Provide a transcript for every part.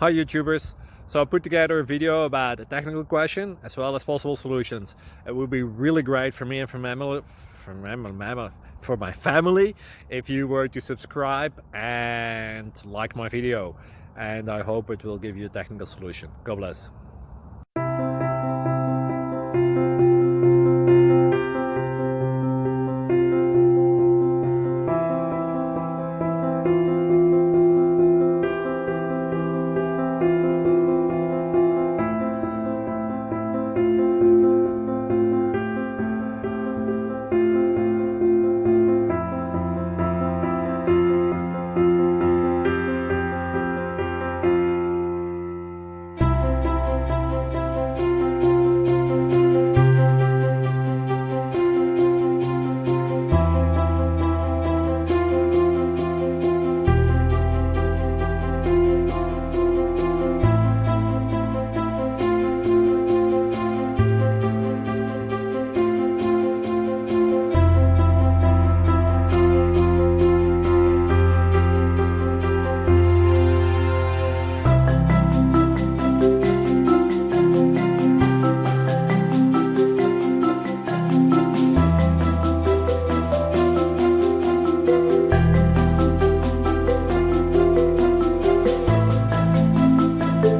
Hi YouTubers! So I put together a video about a technical question as well as possible solutions. It would be really great for me and for my family if you were to subscribe and like my video, and I hope it will give you a technical solution. God bless.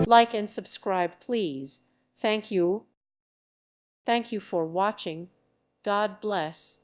Like and subscribe, please. Thank you. Thank you for watching. God bless.